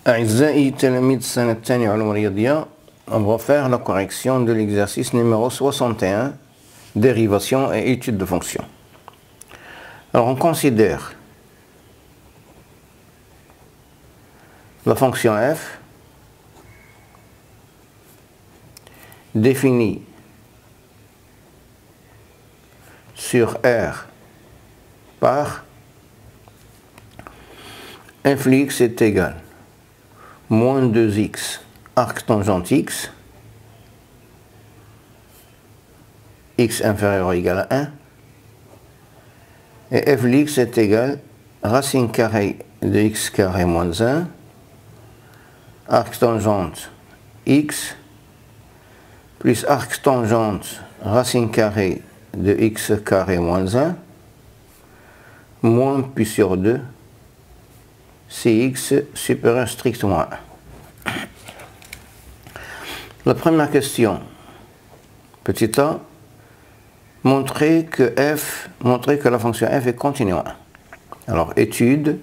أعزائي تلاميذ السنة الثانية علوم رياضية, on va faire la correction de l'exercice numéro 61, dérivation et étude de fonctions. Alors on considère la fonction f définie sur R par f de x est égal moins 2x arc tangente x, x inférieur ou égal à 1, et f de x est égal racine carrée de x carré moins 1, arc tangente x, plus arc tangente racine carrée de x carré moins 1, moins pi sur 2, si x supérieur strictement à 1. La première question, petit a, montrer que la fonction f est continue à 1. Alors, étude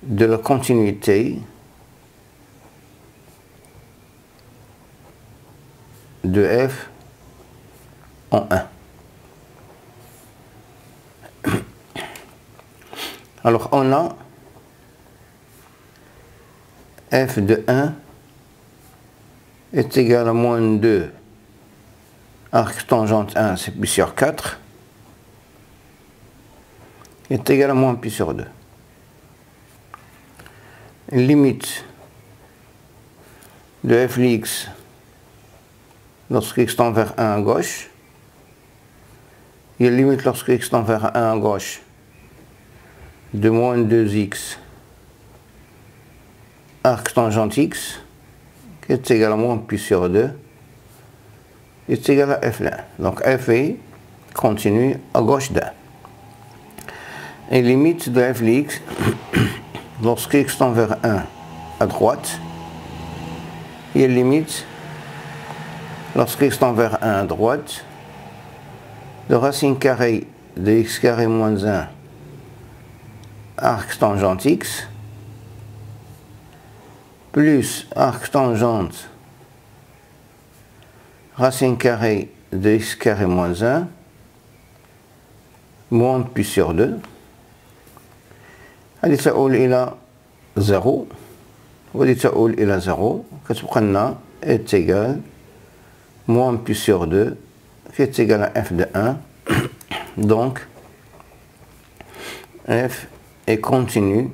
de la continuité de f en 1. Alors, on a f de 1 est égal à moins 2 arc tangente 1, c'est pi sur 4, est égal à moins pi sur 2. Limite de f de x lorsque x tend vers 1 à gauche, et limite lorsque x tend vers 1 à gauche de moins 2x arc tangente x, qui est égal à moins pi sur 2, est égal à f de 1. Donc f est continue à gauche d'1. Et limite de f de x lorsque x tend vers 1 à droite, et limite lorsque x tend vers 1 à droite de racine carrée de x carré moins 1 arc tangente x plus arc tangente racine carrée de x carré moins 1 moins pi sur 2. هذه تؤول إلى 0 وهذه تؤول إلى 0 كتبقى لنا est égal moins pi sur 2 qui est égal à f de 1. Donc f est continu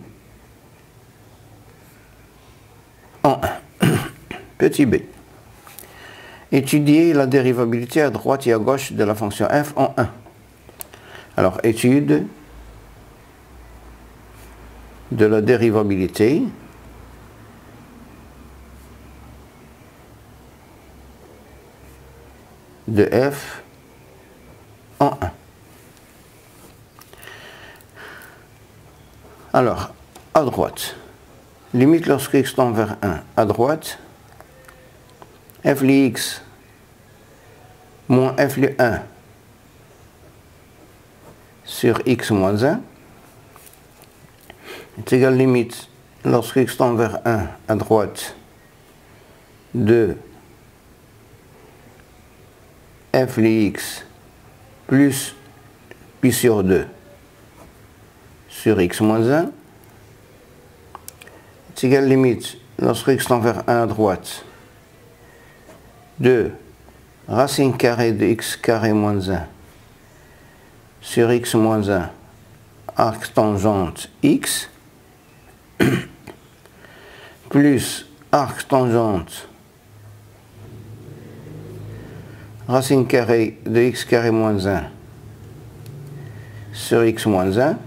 en 1. Petit b. Étudier la dérivabilité à droite et à gauche de la fonction f en 1. Alors, étude de la dérivabilité de f en 1. Alors, à droite, limite lorsque x tend vers 1, à droite, f de x moins f de 1 sur x moins 1 est égal limite lorsque x tend vers 1 à droite de f de x plus pi sur 2 sur x moins 1 est égal limite lorsque x tend vers 1 à droite de racine carrée de x carré moins 1 sur x moins 1 arc tangente x plus arc tangente racine carrée de x carré moins 1 sur x moins 1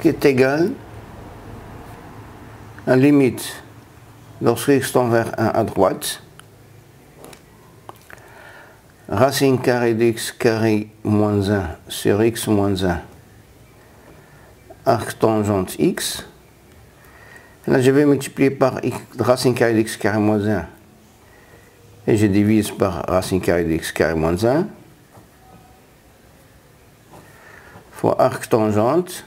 qui est égal à limite lorsque x tend vers 1 à droite racine carrée de x carré moins 1 sur x moins 1 arc tangente x. Là je vais multiplier par racine carrée de x carré moins 1 et je divise par racine carrée de x carré moins 1 fois arc tangente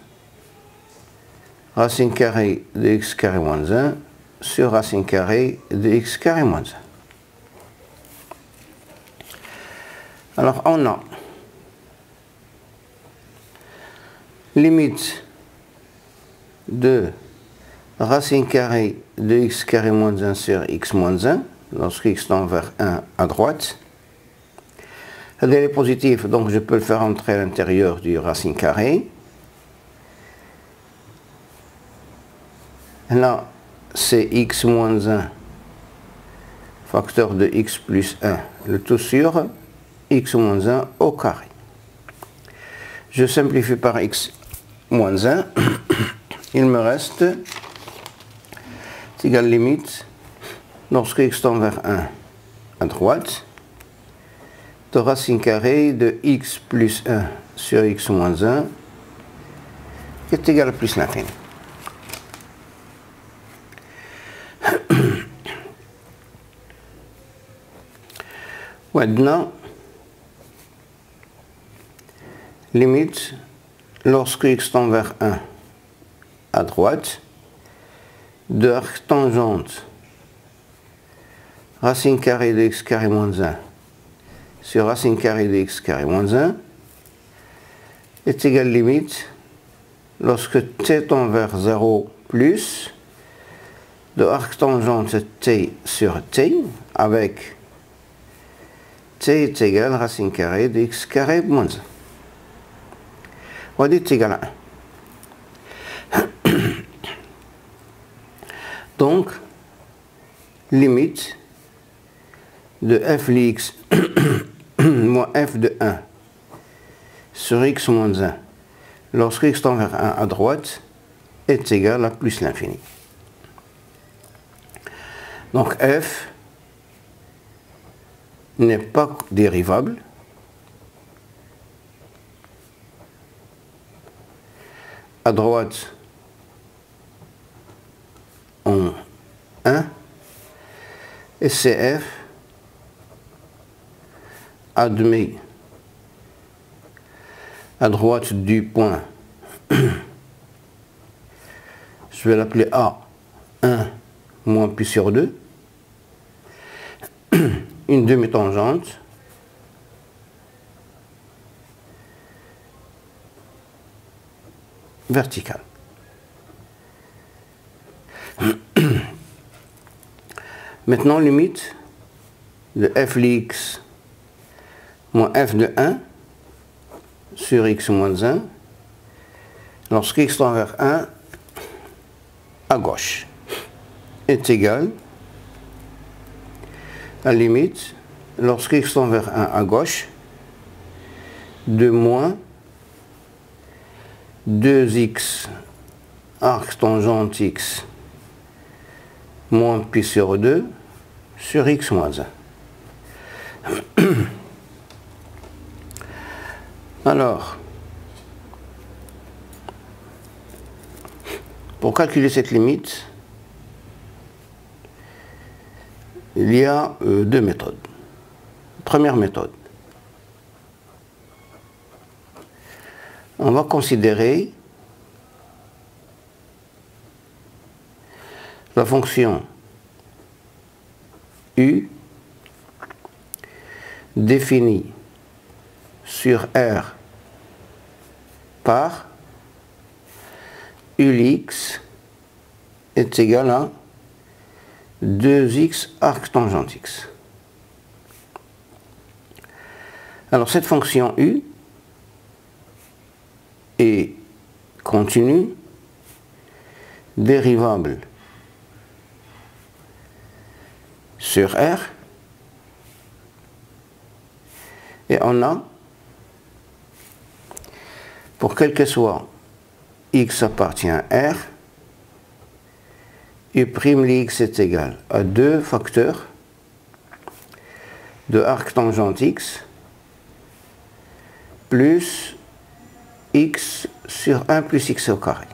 racine carrée de x carré moins 1 sur racine carrée de x carré moins 1. Alors on a limite de racine carrée de x carré moins 1 sur x moins 1, lorsque x tend vers 1 à droite. Elle est positive, donc je peux le faire entrer à l'intérieur du racine carrée. Là, c'est x moins 1, facteur de x plus 1, le tout sur x moins 1 au carré. Je simplifie par x moins 1, il me reste, c'est égal limite, lorsque x tend vers 1 à droite, de racine carrée de x plus 1 sur x moins 1, qui est égal à plus l'infini. Maintenant, limite, lorsque x tend vers 1 à droite, de arc tangente racine carrée de x carré moins 1 sur racine carrée de x carré moins 1 est égal limite lorsque t tend vers 0 plus de arc tangente t sur t avec t est égal racine carrée de x carré moins 1. On va dire t égal à 1. Donc, limite de f de x moins f de 1 sur x moins 1 lorsque x tend vers 1 à droite est égal à plus l'infini. Donc f n'est pas dérivable. À droite, en 1, et CF admet à droite du point, je vais l'appeler A1 moins pi sur 2, une demi-tangente verticale. Maintenant, limite de f de x moins f de 1 sur x moins 1 lorsque x tend vers 1 à gauche est égal à limite lorsque x tend vers 1 à gauche de moins 2x arc tangente x moins pi sur 2 sur x moins 1. Alors, pour calculer cette limite, il y a deux méthodes. Première méthode, on va considérer la fonction u définie sur R par Ulx est égal à 2x arc tangente x. Alors cette fonction u est continue, dérivable sur R, et on a, pour quel que soit x appartient à R, u' x est égal à 2 facteurs de arc tangente x plus x sur 1 plus x au carré.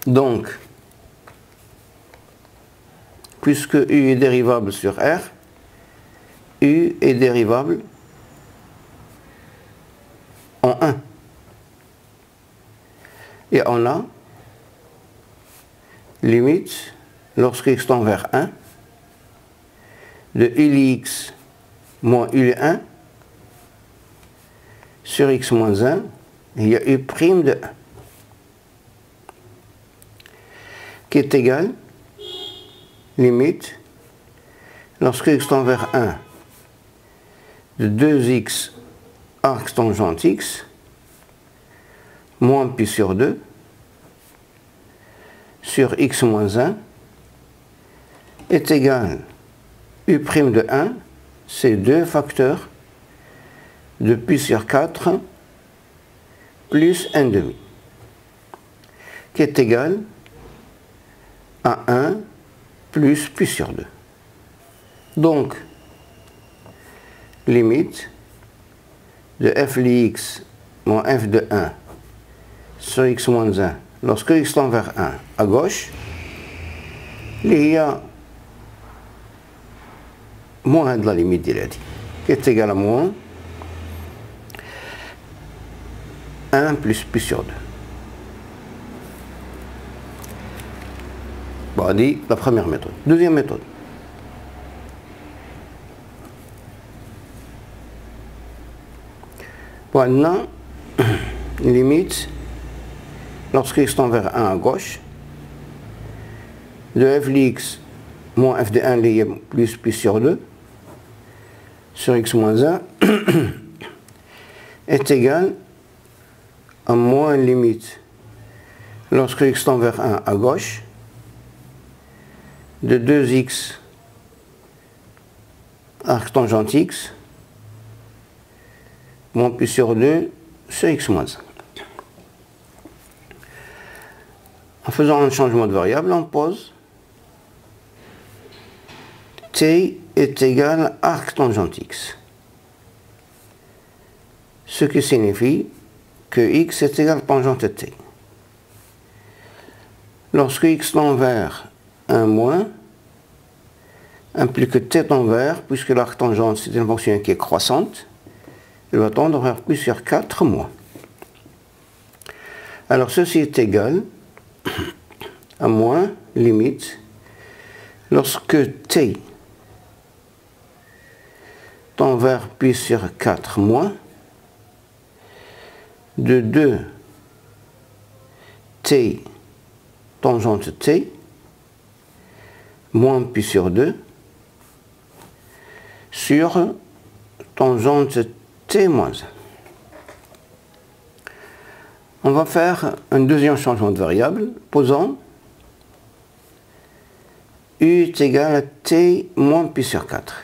Donc, puisque U est dérivable sur R, U est dérivable en 1. Et on a limite, lorsque x tend vers 1, de ULX moins UL1 sur x moins 1, il y a U' de 1, qui est égal, limite, lorsque x tend vers 1, de 2x arc tangente x, moins pi sur 2, sur x moins 1, est égal U' de 1, c'est 2 facteurs de pi sur 4 plus 1 demi, qui est égal à 1 plus pi sur 2. Donc, limite de f lx moins f de 1 sur x moins 1, lorsque x tend vers 1 à gauche, il y a moins de la limite dilative, qui est égal à moins 1 plus pi sur 2. Bon, on dit la première méthode. Deuxième méthode. Bon, maintenant, limite, lorsque x tend vers 1 à gauche, de f lx moins f de 1 lié plus pi sur 2 sur x moins 1 est égal à moins limite lorsque x tend vers 1 à gauche de 2x arc tangente x moins pi sur 2 sur x moins 1. En faisant un changement de variable, on pose t est égal à arc tangente x, ce qui signifie que x est égal à tangente t. Lorsque x tend vers 1 moins, implique que t tend vers, puisque l'arc tangente c'est une fonction qui est croissante, elle va tendre vers plus sur 4 moins. Alors ceci est égal à moins limite lorsque t tend vers pi sur 4 moins de 2 t tangente t moins pi sur 2 sur tangente t moins 1. On va faire un deuxième changement de variable, posant u est égal à t moins pi sur 4.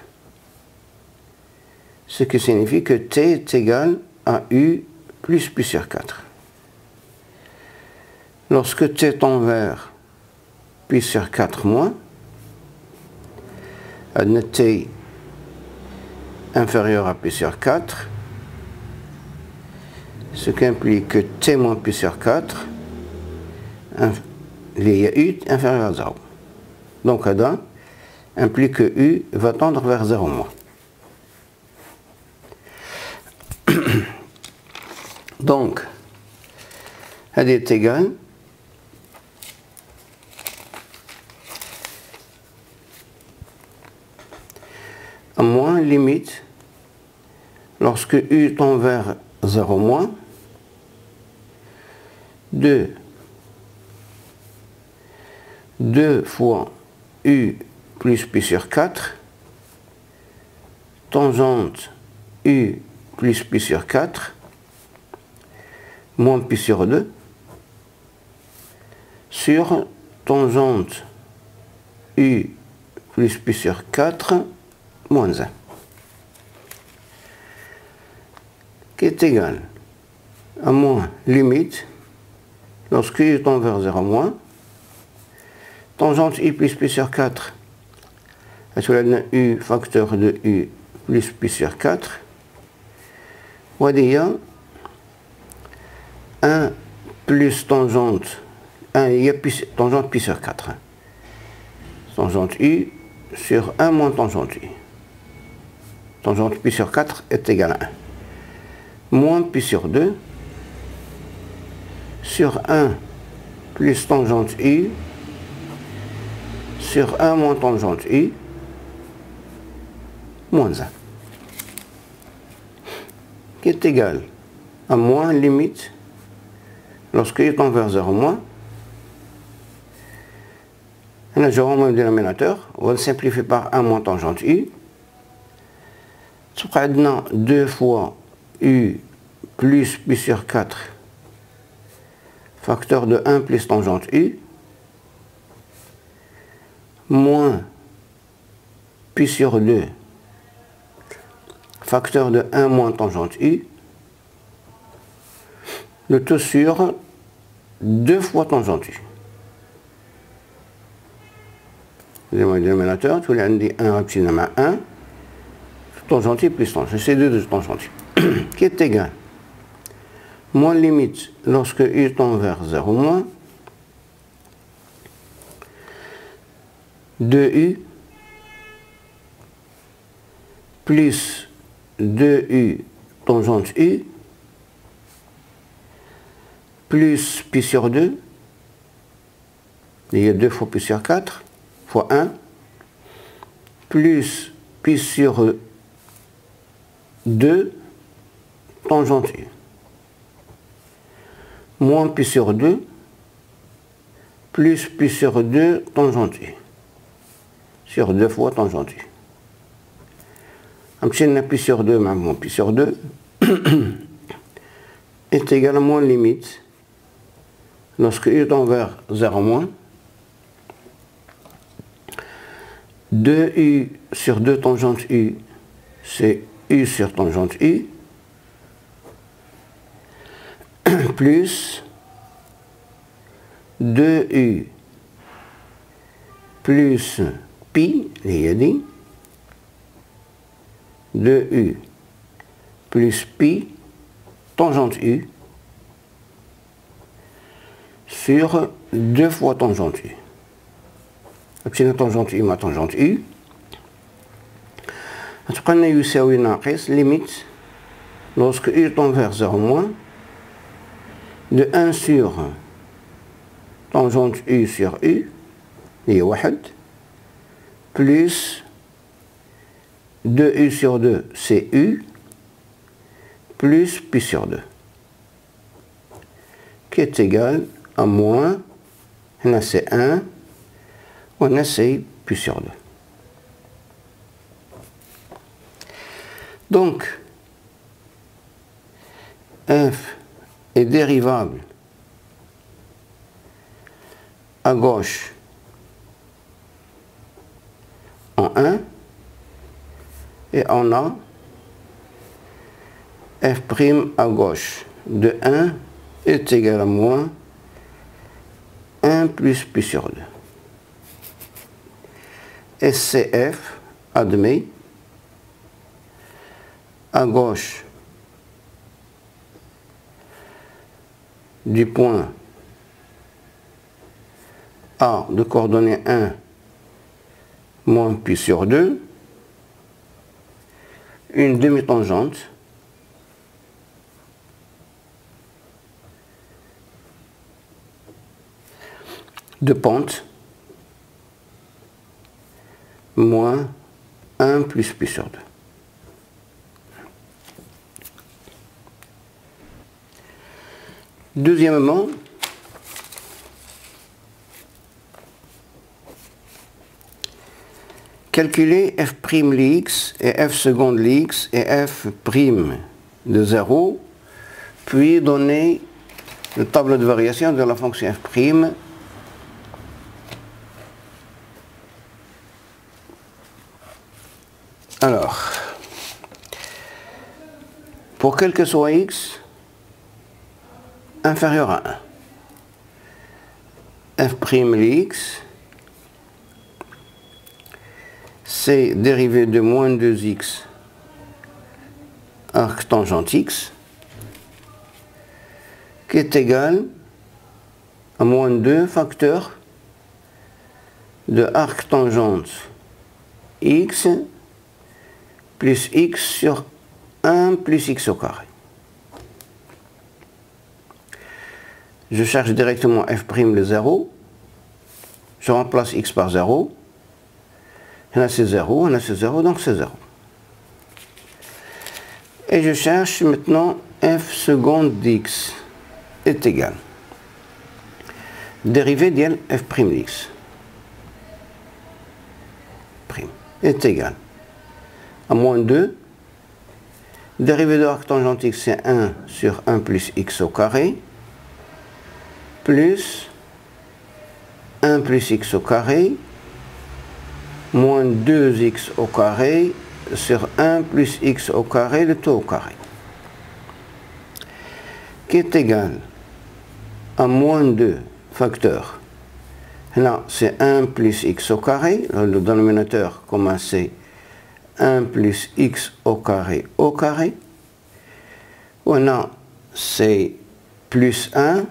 Ce qui signifie que t est égal à u plus pi sur 4. Lorsque t tend vers pi sur 4 moins, admettez t inférieur à pi sur 4, ce qui implique que t moins pi sur 4, il y a u inférieur à 0. Donc Adam implique que u va tendre vers 0 moins. Donc, elle est égale à moins limite lorsque u tend vers 0 moins de 2 fois u plus pi sur 4 tangente u plus pi sur 4 moins pi sur 2 sur tangente u plus pi sur 4 moins 1, qui est égal à moins limite lorsque u tend vers 0 moins tangente u plus pi sur 4, cela donne u facteur de u plus pi sur 4, on va dire 1 plus tangente, 1 il y a tangente pi sur 4. tangente U sur 1 moins tangente U. Tangente pi sur 4 est égal à 1. Moins pi sur 2 sur 1 plus tangente U sur 1 moins tangente U moins 1. Qui est égal à moins limite lorsque U tend vers 0 moins. On a le même dénominateur, on va le simplifier par 1 moins tangente U. On a 2 fois U plus pi sur 4 facteur de 1 plus tangente U moins pi sur 2 facteur de 1 moins tangente U, le tout sur 2 fois tangente U. Le dénominateur, tous les 1 epsilon à 1, tangente U plus tangente, c'est 2 de tangente U, qui est égal. Moins limite lorsque U tend vers 0 moins, 2U plus 2U tangente U plus pi sur 2, il y a 2 fois pi sur 4, fois 1, plus pi sur 2 tangente U, moins pi sur 2, plus pi sur 2 tangente U, sur 2 fois tangente U. Un petit pi sur 2, mais moins pi sur 2, est égal à moins limite lorsque U tend vers 0 moins, 2U sur 2 tangente U, c'est U sur tangente U, plus 2U plus pi, il y a dit, 2U plus pi tangente U sur 2 fois tangente U. Epsilon tangente U ma tangente U. On a U يساوي ناقص limite lorsque U tend vers 0 moins de 1 sur tangente U sur U, il y a 1, plus 2U sur 2, c'est U, plus pi sur 2, qui est égal à moins, on a c'est 1, on a c'est pi sur 2. Donc, f est dérivable à gauche en 1, et on a f' à gauche de 1 est égal à moins 1 plus pi sur 2. SCF admet à gauche du point A de coordonnées 1 moins pi sur 2 une demi-tangente de pente moins 1 plus pi sur 2. Deuxièmement, calculer f' Lix et f seconde Lix et f' de 0, puis donner le tableau de variation de la fonction f'. Alors, pour quel que soit x inférieur à 1, f' Lix, c'est dérivé de moins 2x arc tangente x, qui est égal à moins 2 facteur de arc tangente x plus x sur 1 plus x au carré. Je cherche directement f' le 0. Je remplace x par 0. Là c'est 0, là c'est 0, donc c'est 0. Et je cherche maintenant f seconde d'x est égal. Dérivée d'l f' d'x est égal à moins 2. Dérivée de arc tangente x, c'est 1 sur 1 plus x au carré, plus 1 plus x au carré, moins 2x au carré, sur 1 plus x au carré, le tout au carré, qui est égal à moins 2 facteur. Là, c'est 1 plus x au carré, le dénominateur commun c'est 1 plus x au carré au carré. Là, c'est plus 1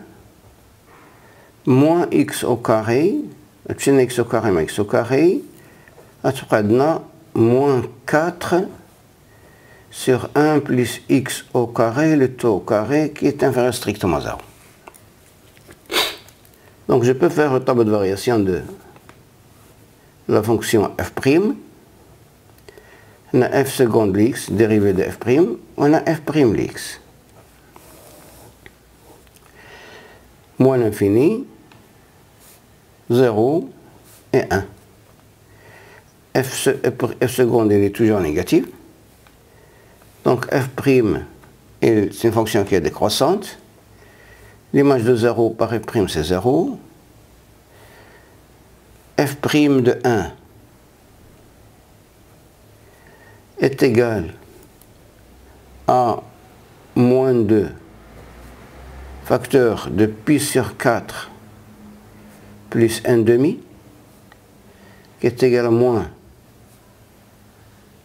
moins x au carré, x au carré moins x au carré, moins 4 sur 1 plus x au carré, le tout au carré, qui est inférieur strictement à 0. Donc je peux faire le tableau de variation de la fonction f'. On a f seconde de x, dérivée de f', on a f' de x. Moins l'infini, 0 et 1. F seconde, il est toujours négatif. Donc f' c'est une fonction qui est décroissante. L'image de 0 par f' c'est 0. F' de 1 est égal à moins 2 facteur de pi sur 4 plus 1 demi, qui est égal à moins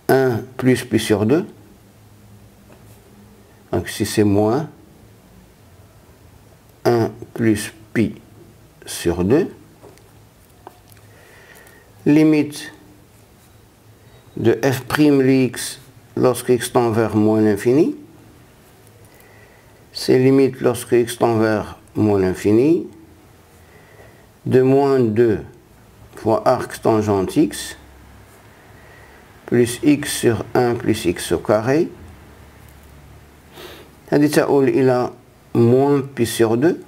1 plus pi sur 2. Donc si c'est moins 1 plus pi sur 2, limite de f' x lorsque x tend vers moins l'infini, c'est limite lorsque x tend vers moins l'infini, de moins 2 fois arc tangente x, plus x sur 1 plus x au carré. Il a moins pi sur 2.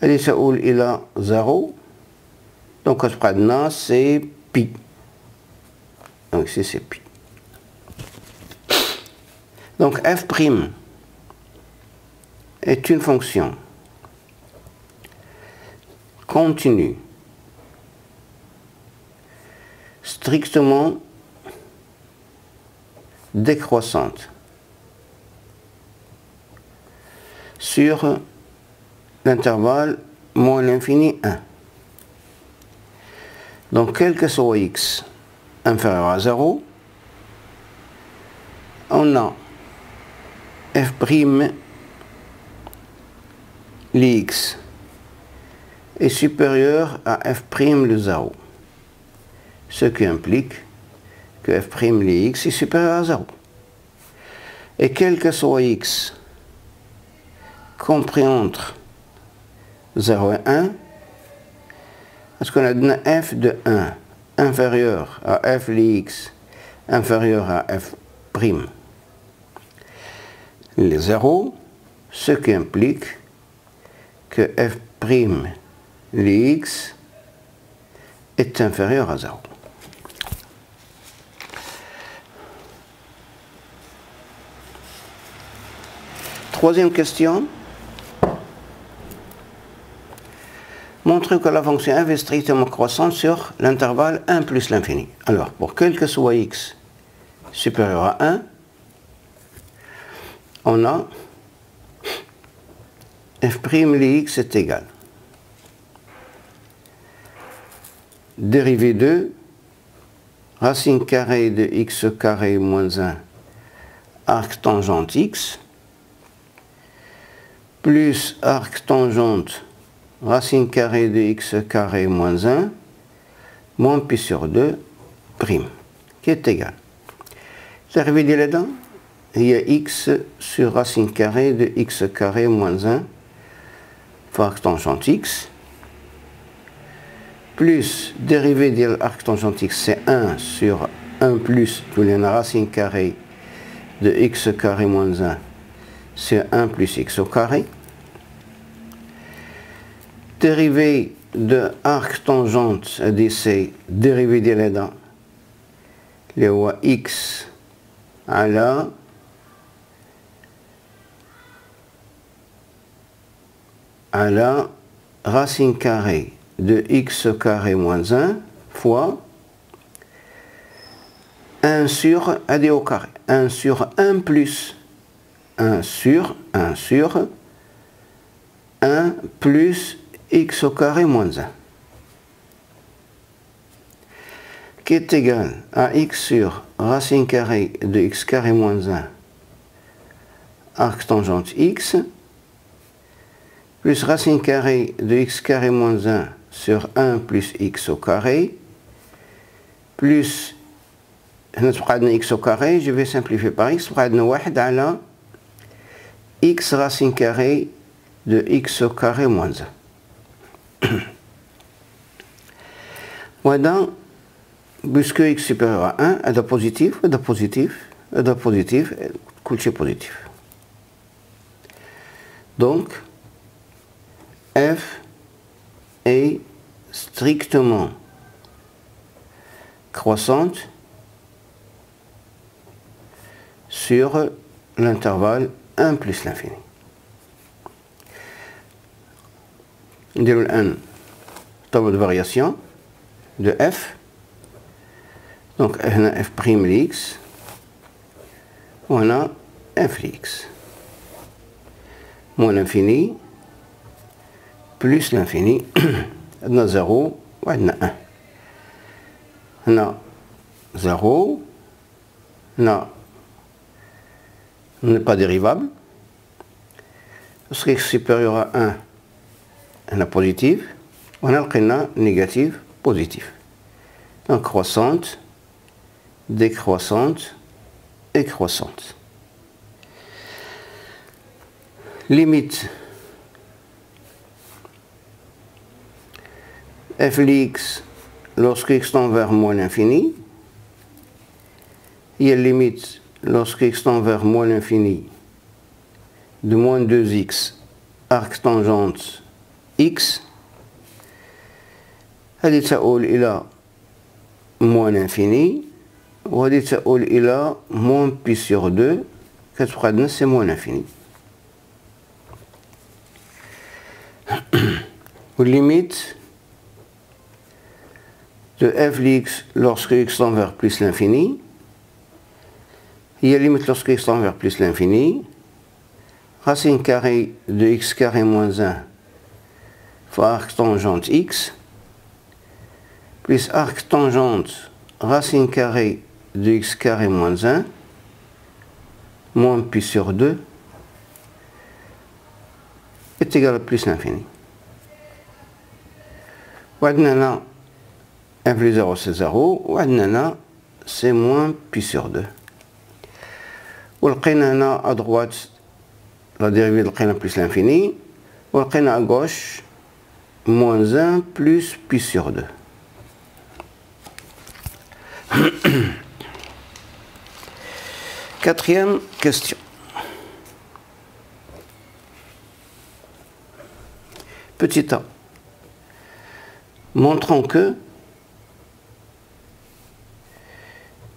Il a 0. Donc, c'est pi. Donc, ici, c'est pi. Donc, f' est une fonction continue, strictement décroissante sur l'intervalle moins l'infini 1. Donc, quel que soit x inférieur à 0, on a f' l'x est supérieur à f' le 0. Ce qui implique que f' l'x est supérieur à 0. Et quel que soit x compris entre 0 et 1, parce qu'on a donné f de 1 inférieur à f l'x inférieur à f', les 0, ce qui implique que f' l'x est inférieur à 0. Troisième question. Montre que la fonction f est strictement croissante sur l'intervalle 1 plus l'infini. Alors, pour quel que soit x supérieur à 1, on a f' l'x est égal. Dérivée de racine carrée de x carré moins 1 arc tangente x plus arc tangente racine carrée de x carré moins 1 moins pi sur 2 prime, qui est égal. L'arrivée de là-dedans, il y a x sur racine carrée de x carré moins 1 fois arc tangente x, plus dérivée de l'arc tangente x, c'est 1 sur 1 plus, tous les racine carrée de x carré moins 1, c'est 1 plus x au carré. Dérivée de arc tangente, c'est dérivée de là-dedans, les voies x à la racine carrée de x carré moins 1 fois 1 sur AD au carré. 1 sur 1 plus 1 sur 1 plus x au carré moins 1. Qui est égal à x sur racine carrée de x carré moins 1 arc tangente x plus racine carrée de x carré moins 1 sur 1 plus x au carré plus x au carré, je vais simplifier par x, x racine carrée de x au carré moins 1. Voilà, puisque x supérieur à 1, elle est positif, elle est positif, elle est positif, couche positif. Donc, f est strictement croissante sur l'intervalle 1 plus l'infini. نديرو الآن طابع de variation de f. Donc هنا f prime لx وهنا f lx moins l'infini plus l'infini. عندنا 0 وعندنا 1. هنا 0 هنا n'est pas dérivable. Parce que x supérieur à 1 on a positif, on a le négatif, positif. Donc croissante, décroissante et croissante. Limite f lx lorsque x tend vers moins l'infini. Il y a limite lorsque x tend vers moins l'infini de moins 2x arc tangente x. هذه تؤول إلى moins l'infini وهذه تؤول إلى moins pi sur 2 كتبقى عندنا c'est moins l'infini. Limite de f lx lorsque x tend vers plus l'infini. Il y a limite lorsque x tend vers plus l'infini. Racine carrée de x carré moins 1 fois arc tangente x plus arc tangente racine carrée de x carré moins 1 moins pi sur 2 est égal à plus l'infini. وعندنا f plus 0 c'est 0 وعندنا c'est moins pi sur 2. ولقينا هنا à droite la dérivée لقينا plus l'infini ولقينا à gauche moins 1 plus pi sur 2. Quatrième question. Petit a. Montrons que,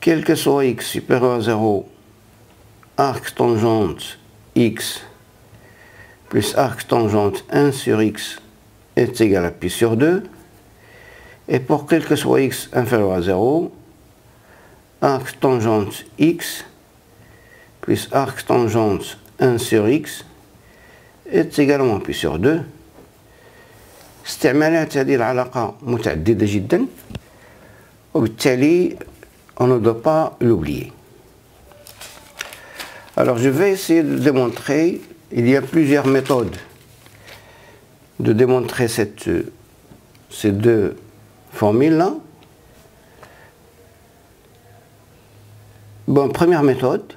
quel que soit x supérieur à 0, arc tangente x plus arc tangente 1 sur x est égal à pi sur 2. Et pour quel que soit x inférieur à 0, arc tangente x plus arc tangente 1 sur x est également pi sur 2. استعمالات هذه العلاقة متعددة جدا وبالتالي on ne doit pas l'oublier. Alors je vais essayer de démontrer, il y a plusieurs méthodes de démontrer ces deux formules-là. Bon, première méthode.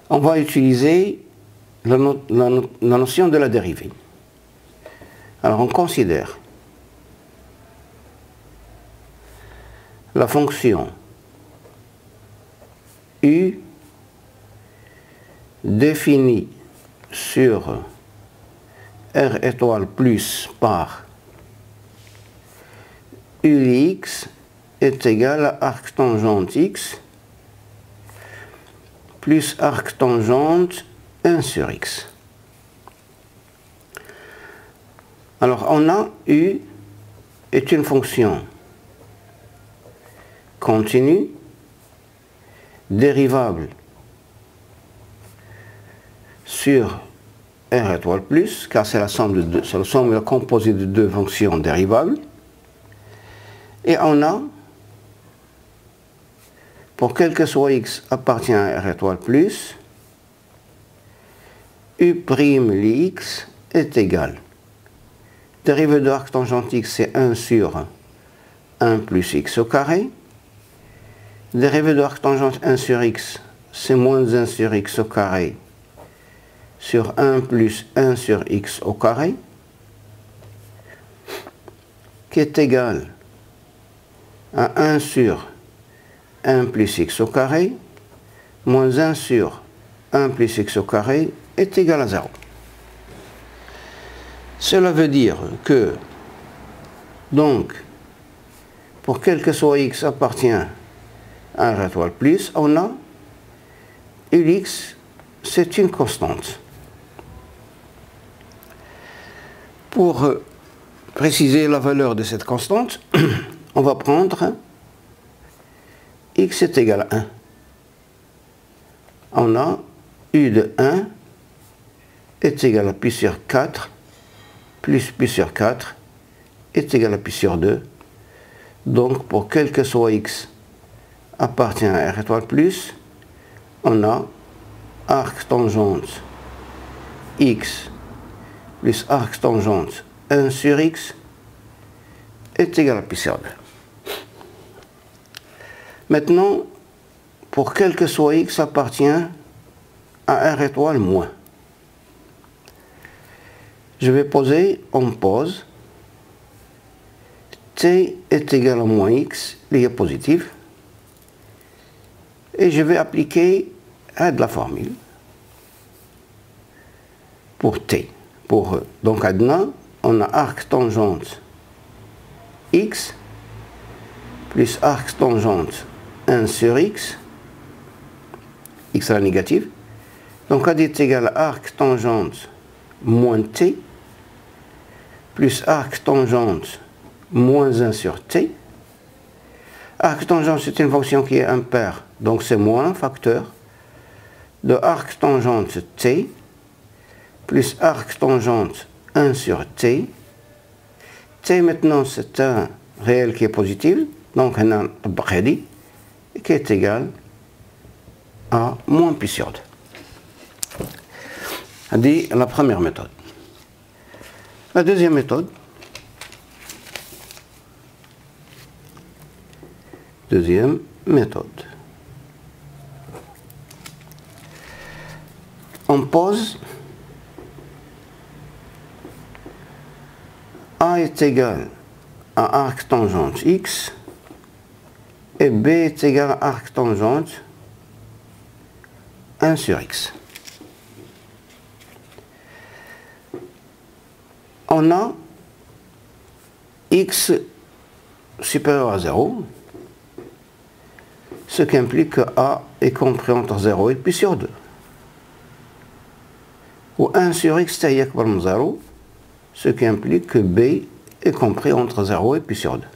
On va utiliser la notion de la dérivée. Alors on considère la fonction u définie sur r étoile plus par ux est égal à arc tangente x plus arc tangente 1 sur x. Alors on a u est une fonction continue, dérivable sur r étoile plus, car c'est la somme et la composée de deux fonctions dérivables. Et on a, pour quel que soit x appartient à r étoile plus, u' x est égal. Dérivée de arc tangente x, c'est 1 sur 1 plus x au carré. Dérivée de arc tangente 1 sur x, c'est moins 1 sur x au carré sur 1 plus 1 sur x au carré, qui est égal à 1 sur 1 plus x au carré, moins 1 sur 1 plus x au carré est égal à 0. Cela veut dire que, donc, pour quel que soit x appartient à r étoile plus, on a ux, c'est une constante. Pour préciser la valeur de cette constante, on va prendre x est égal à 1. On a u de 1 est égal à pi sur 4 plus pi sur 4 est égal à pi sur 2. Donc pour quel que soit x appartient à r étoile plus, on a arc tangente x plus arc tangente 1 sur x est égal à pi sur 2. Maintenant, pour quel que soit x appartient à r étoile moins, je vais poser, on pose, t est égal à moins x, lié positif, et je vais appliquer à de la formule pour t. Donc, maintenant, on a arc tangente x plus arc tangente 1 sur x, x à la négative. Donc, AD est égal à arc tangente moins t plus arc tangente moins 1 sur t. Arc tangente, c'est une fonction qui est impaire, donc c'est moins facteur de arc tangente t plus arc tangente 1 sur t. T maintenant c'est un réel qui est positif, donc on a un crédit qui est égal à moins pi sur 2. C'est la première méthode. La deuxième méthode, on pose A est égal à arc tangente x et B est égal à arc tangente 1 sur x. On a x supérieur à 0, ce qui implique que A est compris entre 0 et pi sur 2. Ou 1 sur x est égal à 0, ce qui implique que B est compris entre 0 et pi sur 2.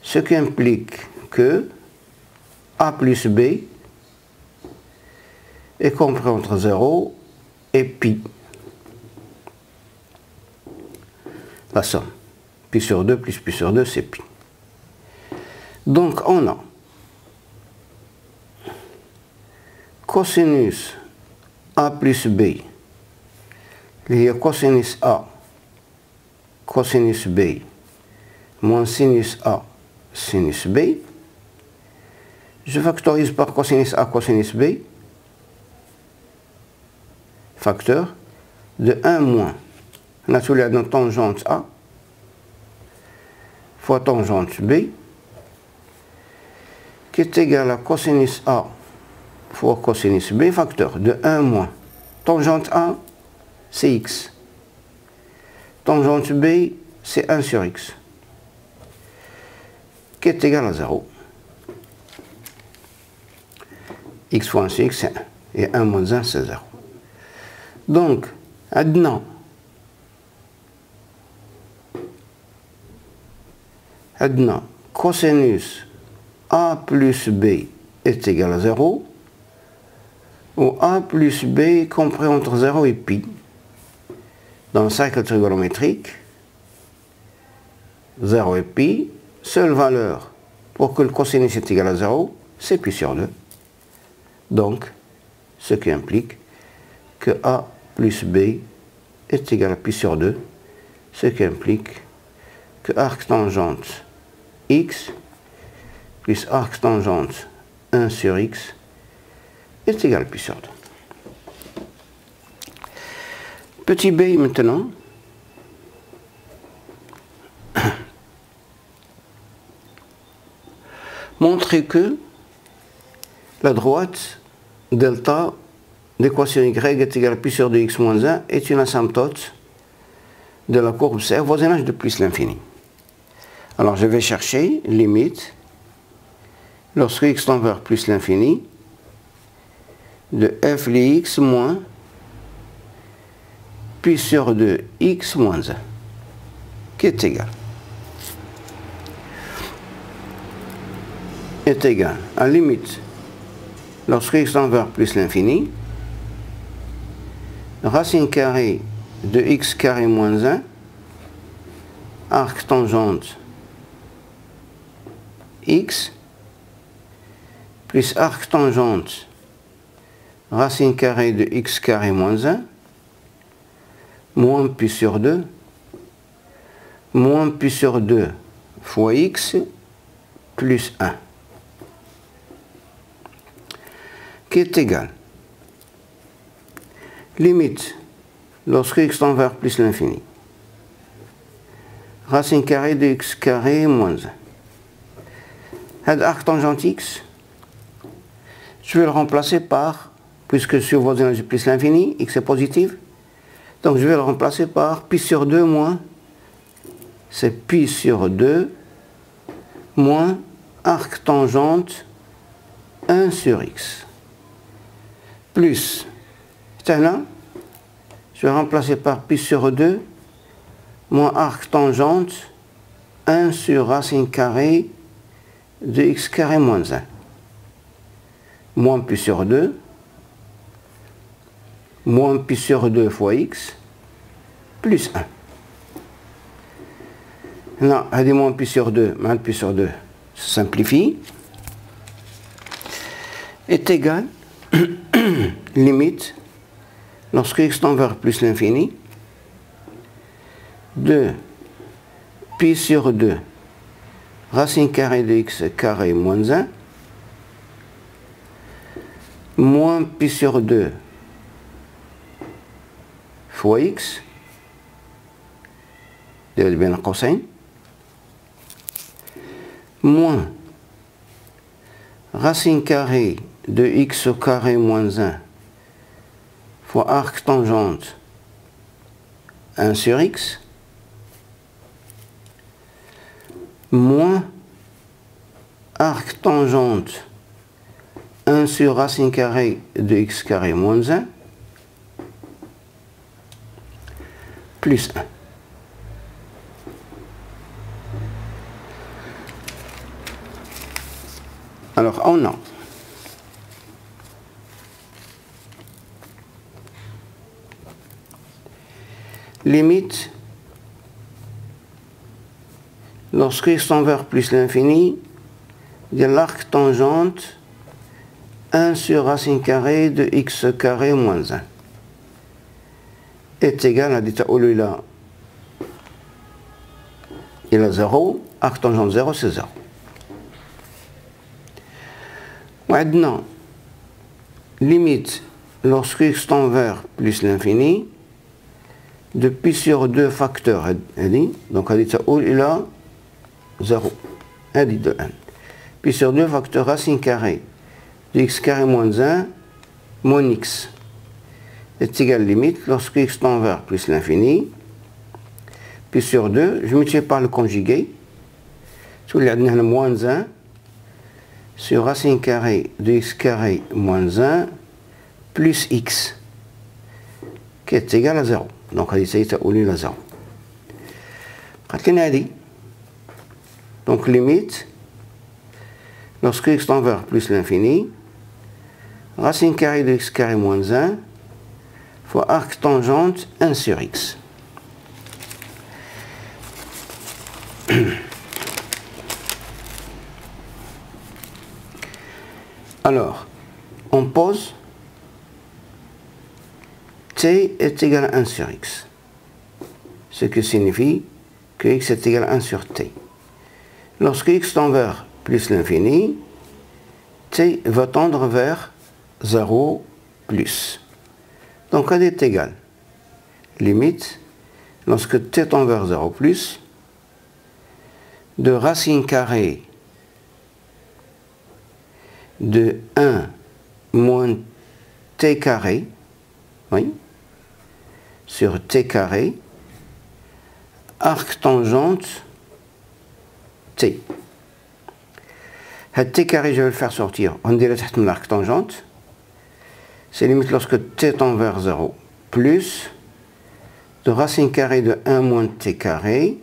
Ce qui implique que A plus B est compris entre 0 et pi. La somme. Pi sur 2 plus pi sur 2, c'est pi. Donc on a cosinus A plus B اللي هي cosinus A cosinus B moins sinus A sinus B, je factorise par cosinus A cosinus B, facteur de 1 moins, on a tous les deux tangente A fois tangente B, qui est égal à cosinus A fois cosinus B, facteur de 1 moins. Tangente A, c'est x. Tangente B, c'est 1 sur x, qui est égal à 0. X fois 1 sur x, c'est 1. Et 1 moins 1, c'est 0. Donc, adna cosinus A plus B est égal à 0, où A plus B compris entre 0 et pi. Dans le cercle trigonométrique, 0 et pi, seule valeur pour que le cosinus est égal à 0, c'est pi sur 2. Donc, ce qui implique que A plus B est égal à pi sur 2, ce qui implique que arc tangente x plus arc tangente 1 sur x est égal à pi sur 2. Petit b maintenant. Montrer que la droite delta d'équation y est égale à pi sur 2x moins 1 est une asymptote de la courbe C, voisinage de plus l'infini. Alors je vais chercher limite lorsque x tend vers plus l'infini de f de x moins pi sur 2 x moins 1 qui est égal à limite lorsque x tend vers plus l'infini, racine carrée de x carré moins 1, arc tangente x, plus arc tangente racine carrée de x carré moins 1, moins pi sur 2, moins pi sur 2 fois x, plus 1. Qui est égal. Limite, lorsque x tend vers plus l'infini. Racine carrée de x carré moins 1. Arc tangente x, je vais le remplacer par, puisque sur voisinage de plus l'infini, x est positif, donc je vais le remplacer par pi sur 2 moins, c'est pi sur 2 moins arc tangente 1 sur x. Plus, c'est là, je vais remplacer par pi sur 2 moins arc tangente 1 sur racine carrée de x carré moins 1. Moins pi sur 2, moins pi sur 2 fois x, plus 1. Là, à des moins pi sur 2, moins pi sur 2, se simplifie, est égal, limite, lorsque x tend vers plus l'infini, de pi sur 2, racine carrée de x carré moins 1, moins pi sur 2 fois x, bien cosine, moins racine carrée de x au carré moins 1 fois arc tangente 1 sur x, moins arc tangente 1 sur racine carrée de x carré moins 1, plus 1. Alors, on a limite lorsque x tend vers plus l'infini de l'arc tangente 1 sur racine carrée de x carré moins 1 est égal à il a 0, arc tangente 0 c'est 0. Maintenant, limite lorsque x tend vers plus l'infini de pi sur 2 facteur donc il a 0 de 1 pi sur 2 facteur racine carrée de x carré moins 1 moins x est égal limite lorsque x tend vers plus l'infini pi sur 2 je multiplie par le conjugué moins 1 sur racine carrée de x carré moins 1 plus x qui est égal à 0. Donc هذه سيتأولي إلى 0. قالت لنا هذه donc limite lorsque x tend vers plus l'infini racine carrée de x carré moins 1 fois arc tangente 1 sur x. Alors, on pose t est égal à 1 sur x, ce qui signifie que x est égal à 1 sur t. Lorsque x tend vers plus l'infini, t va tendre vers 0 plus. Donc elle est égale. Limite, lorsque t tend vers 0 plus, de racine carrée de 1 moins t carré, oui, sur t carré, arc tangente t. T carré, je vais le faire sortir. On dirait que l'arc tangente. C'est limite lorsque t tend vers 0 plus de racine carrée de 1 moins t carré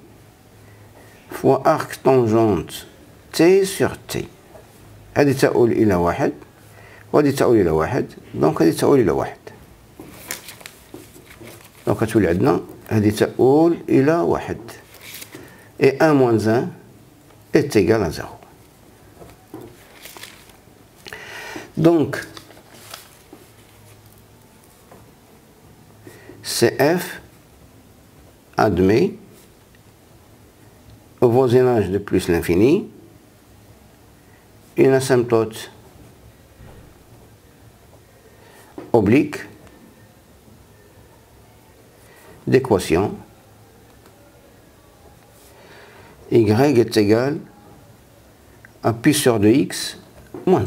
fois arc tangente t sur t. هذه تؤول إلى 1 وهذه تؤول إلى 1 دونك هذه تؤول إلى 1 دونك كتولي عندنا هذه تؤول إلى 1 et 1 moins 1 est égal à 0. Donc CF admet au voisinage de plus l'infini une asymptote oblique d'équation y est égal à pi sur 2x moins 1.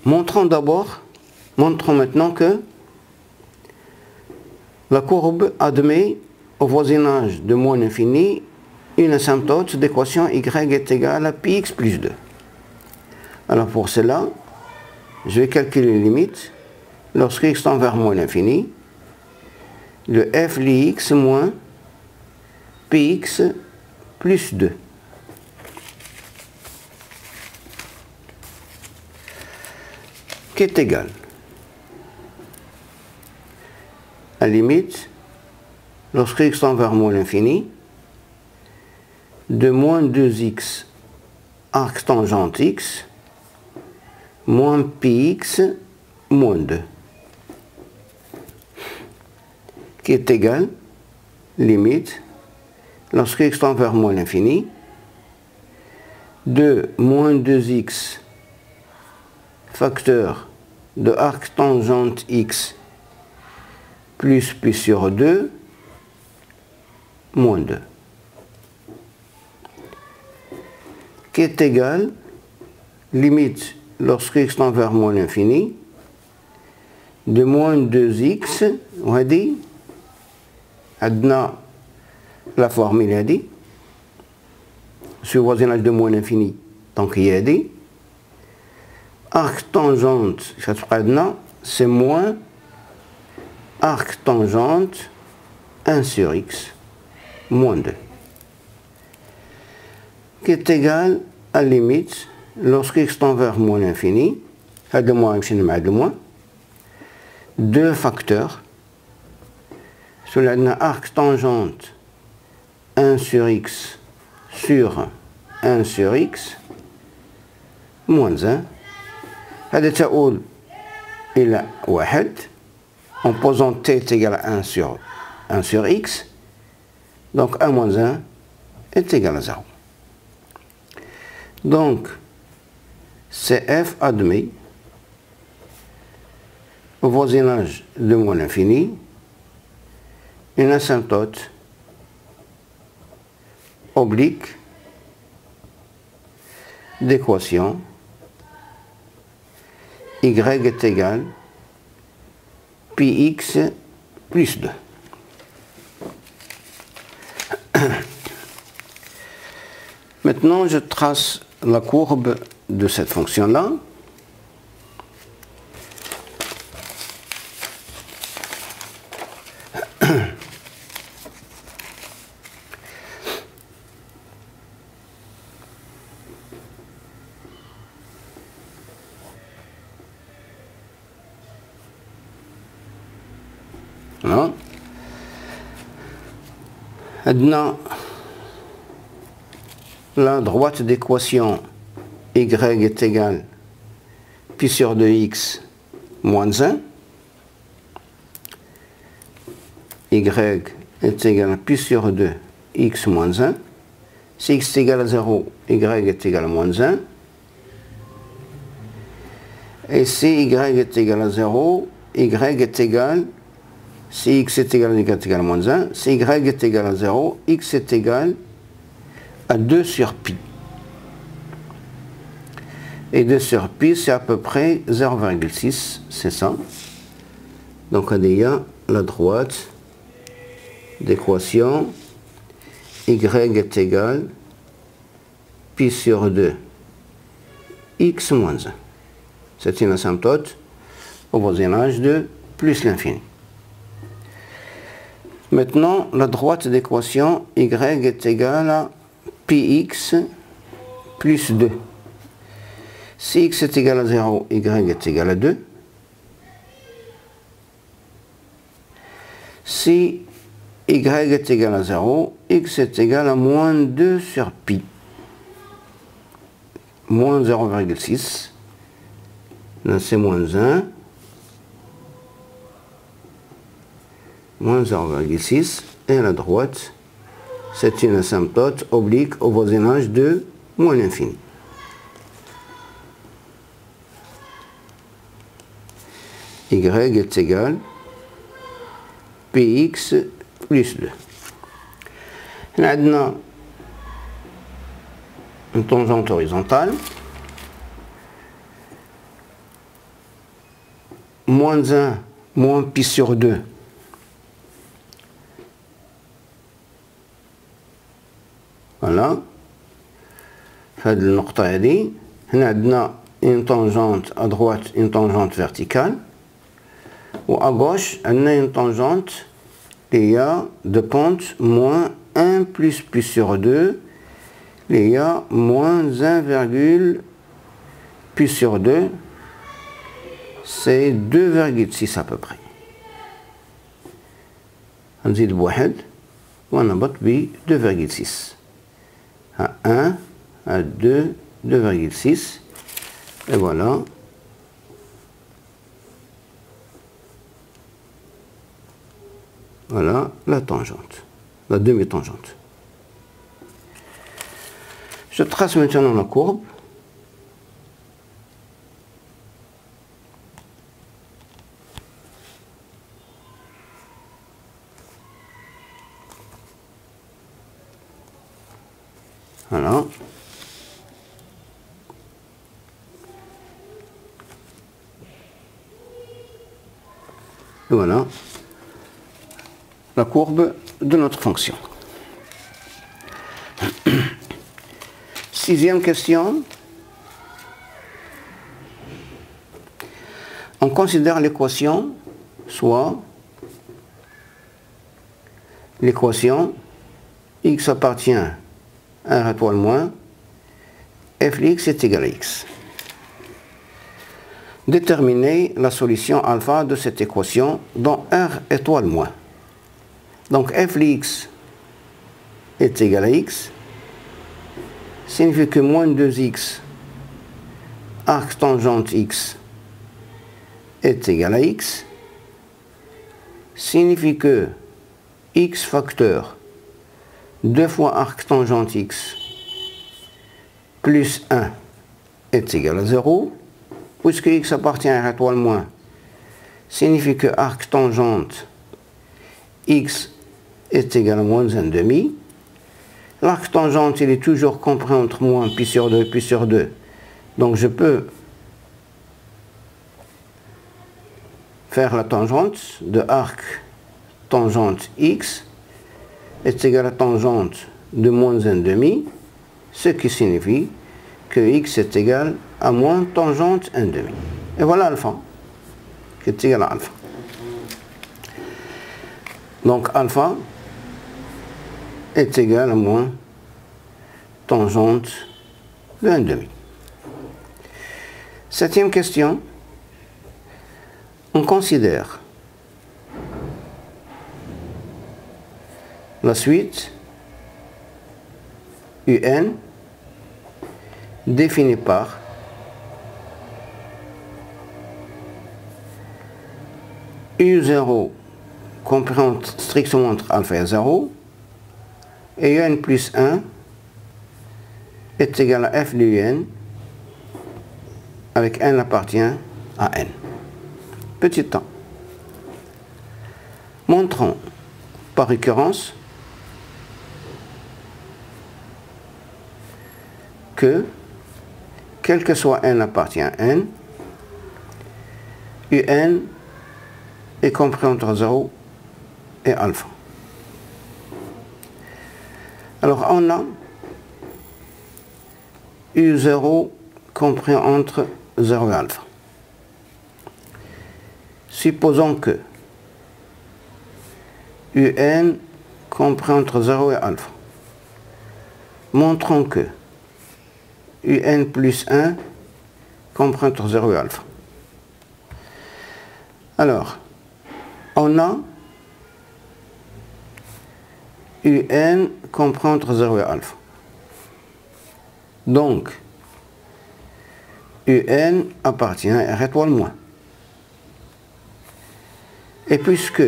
Montrons maintenant que la courbe admet au voisinage de moins l'infini une asymptote d'équation y est égale à pi x plus 2. Alors pour cela, je vais calculer les limites lorsque x tend vers moins l'infini de f lix moins px plus 2. Qui est égal à limite lorsque x tend vers moins l'infini de moins 2x arc tangente x moins px moins 2 qui est égal limite lorsque x tend vers moins l'infini de moins 2x facteur de arc tangente x plus pi sur 2 moins 2 qui est égal limite lorsque x tend vers moins l'infini de moins 2x وهذه عندنا la formule هذه sur voisinage de moins l'infini donc هي هذه arc tangente c'est moins arc tangente 1 sur x moins 2 qui est égal à limite lorsque x tend vers moins l'infini, هذا moins يمشي مع هذا moins 2 facteurs sur arc tangente 1 sur x sur 1 sur x moins 1. هذا تؤول إلى 1 en posant t est égal à 1 sur x. Donc 1 moins 1 est égal à 0. Donc CF admet au voisinage de moins l'infini une asymptote oblique d'équation y est égal πx plus 2. Maintenant, je trace la courbe de cette fonction-là. Voilà. Maintenant, la droite d'équation y est égale pi sur 2x moins 1. Y est égal à pi sur 2 x moins 1. Si x est égal à 0, y est égal à moins 1. Et si y est égal à 0, y est égal, si x est égal à y est égal à moins 1, si y est égal à 0, x est égal à 2 sur pi. Et 2 sur pi, c'est à peu près 0,6, c'est ça. Donc il y a la droite d'équation y est égal pi sur 2 x moins 1. C'est une asymptote au voisinage de plus l'infini. Maintenant, la droite d'équation y est égale à πx plus 2. Si x est égal à 0, y est égal à 2. Si y est égal à 0, x est égal à moins 2 sur pi. Moins 0,6. Là, c'est moins 1. Moins 0,6. Et à la droite, c'est une asymptote oblique au voisinage de moins l'infini. Y est égal px plus 2. On a une tangente horizontale. Moins 1 moins pi sur 2. Voilà. هذه النقطة هذه. هنا عندنا une tangente à droite, une tangente verticale. Ou à gauche, on a une tangente il y a de pente moins 1 plus pi sur 2. Il y a moins 1, pi sur 2. C'est 2,6 à peu près. On dit بواحد ونهبط ب 2,6. À 1, à 2, 2,6. Et voilà. Voilà la tangente, la demi-tangente. Je trace maintenant la courbe. Voilà. Et voilà la courbe de notre fonction. Sixième question. On considère l'équation, soit l'équation x appartient à R étoile moins, f de x est égal à x. Déterminer la solution alpha de cette équation dans R étoile moins. Donc f de x est égal à x, signifie que moins 2x arc tangente x est égal à x signifie que x facteur 2 fois arc tangente x plus 1 est égal à 0, puisque x appartient à R étoile moins, signifie que arc tangente x est égal à moins 1,5. L'arc tangente, il est toujours compris entre moins pi sur 2 et pi sur 2. Donc je peux faire la tangente de arc tangente x est égal à tangente de moins 1,5, ce qui signifie que x est égal à moins tangente 1,5. Et voilà alpha, qui est égal à alpha. Donc alpha est égal à moins tangente de 1,5. Septième question. On considère la suite UN définie par U0 compris strictement entre alpha et 0 et UN plus 1 est égal à f de UN avec n appartient à n. Petit temps. Montrons par récurrence que, quel que soit n appartient à n, UN est compris entre 0 et alpha. Alors on a U0 compris entre 0 et alpha. Supposons que UN compris entre 0 et alpha. Montrons que UN plus 1 compris entre 0 et alpha. Alors, on a UN compris entre 0 et alpha. Donc, UN appartient à R étoile moins. Et puisque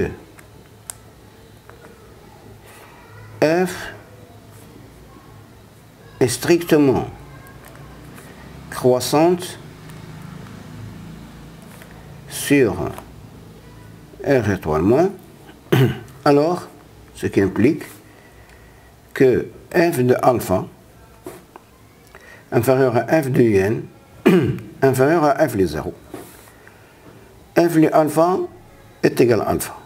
F est strictement croissante sur R étoile moins, alors ce qui implique que f de alpha inférieur à f de UN inférieur à f de 0. F de alpha est égal à alpha.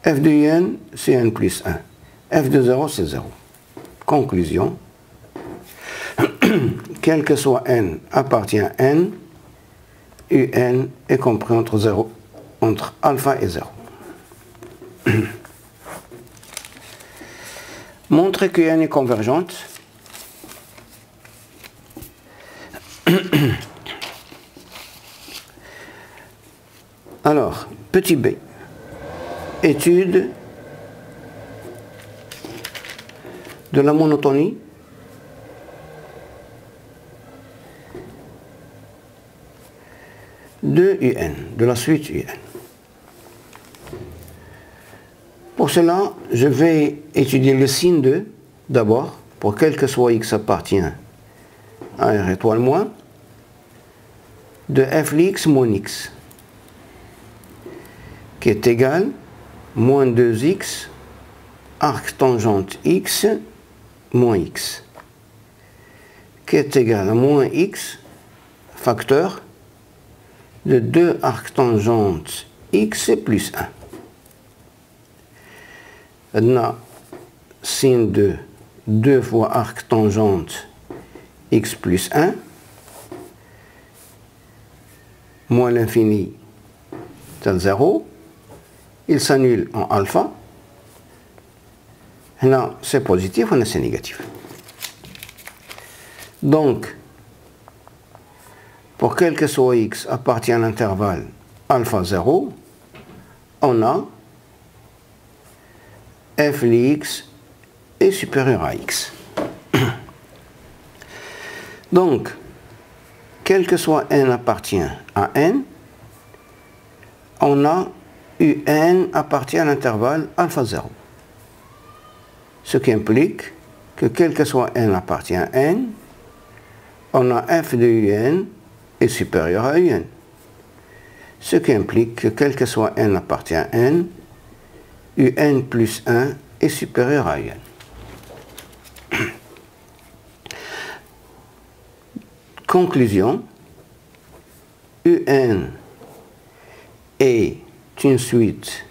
F de UN, c'est n plus 1. F de 0, c'est 0. Conclusion. Quel que soit n appartient à n, UN est compris entre 0, entre alpha et 0. Montrer que UN est convergente. Alors, petit b, étude de la monotonie de UN, de la suite UN. Pour cela, je vais étudier le signe 2 d'abord, pour quel que soit x appartient à R étoile moins, de f de x moins x, qui est égal moins 2x arc tangente x moins x, qui est égal à moins x facteur de 2 arc tangente x plus 1. Maintenant, signe de 2 fois arc tangente x plus 1 moins l'infini tel 0, il s'annule en alpha. Là, c'est positif, là, c'est négatif. Donc, pour quel que soit x appartient à l'intervalle alpha 0, on a f de x est supérieur à x. Donc, quel que soit n appartient à n, on a un appartient à l'intervalle alpha 0. Ce qui implique que quel que soit n appartient à n, on a f de un est supérieur à un. Ce qui implique que quel que soit n appartient à n, un plus 1 est supérieur à un. Conclusion, un est une suite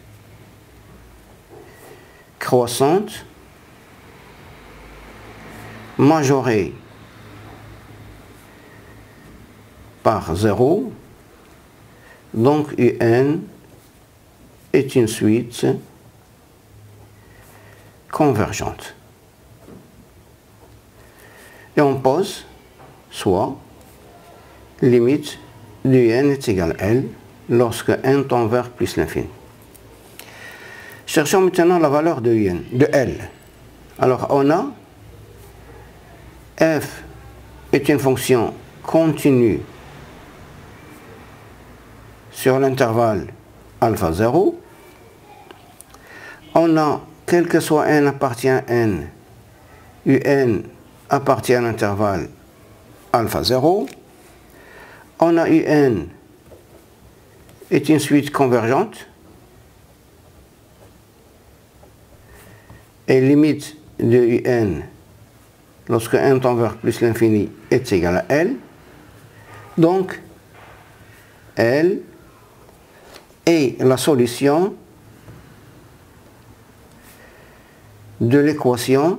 croissante majorée par 0, donc un est une suite convergente. Et on pose soit limite du n est égal à L lorsque n tend vers plus l'infini. Cherchons maintenant la valeur de L. Alors on a f est une fonction continue sur l'intervalle alpha 0. On a, quel que soit n appartient à n, un appartient à l'intervalle alpha 0. On a un est une suite convergente et limite de un lorsque n tend vers plus l'infini est égal à L. Donc, L est la solution de l'équation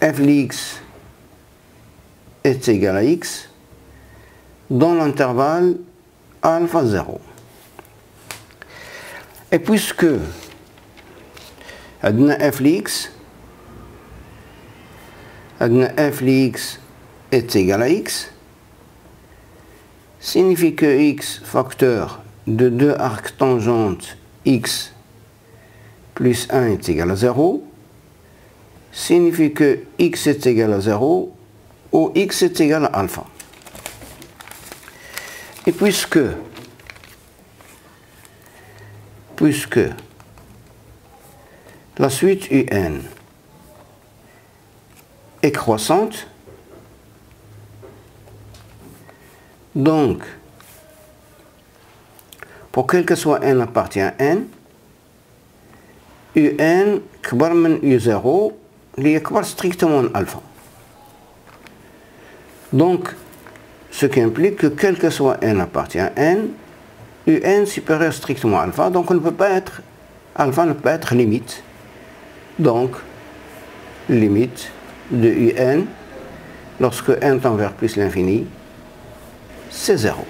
f de x est égal à x dans l'intervalle alpha 0. Et puisque f de x est égal à x, signifie que x facteur de 2 arcs tangentes x plus 1 est égal à 0, signifie que x est égal à 0 ou x est égal à alpha. Et puisque la suite un est croissante, donc pour quel que soit n appartient à n, un كبر من u0 اللي يكبر strictement alpha. Donc ce qui implique que quel que soit n appartient à n, un supérieur strictement à alpha, donc on ne peut pas être, alpha ne peut pas être limite. Donc limite de un lorsque n tend vers plus l'infini, c'est 0.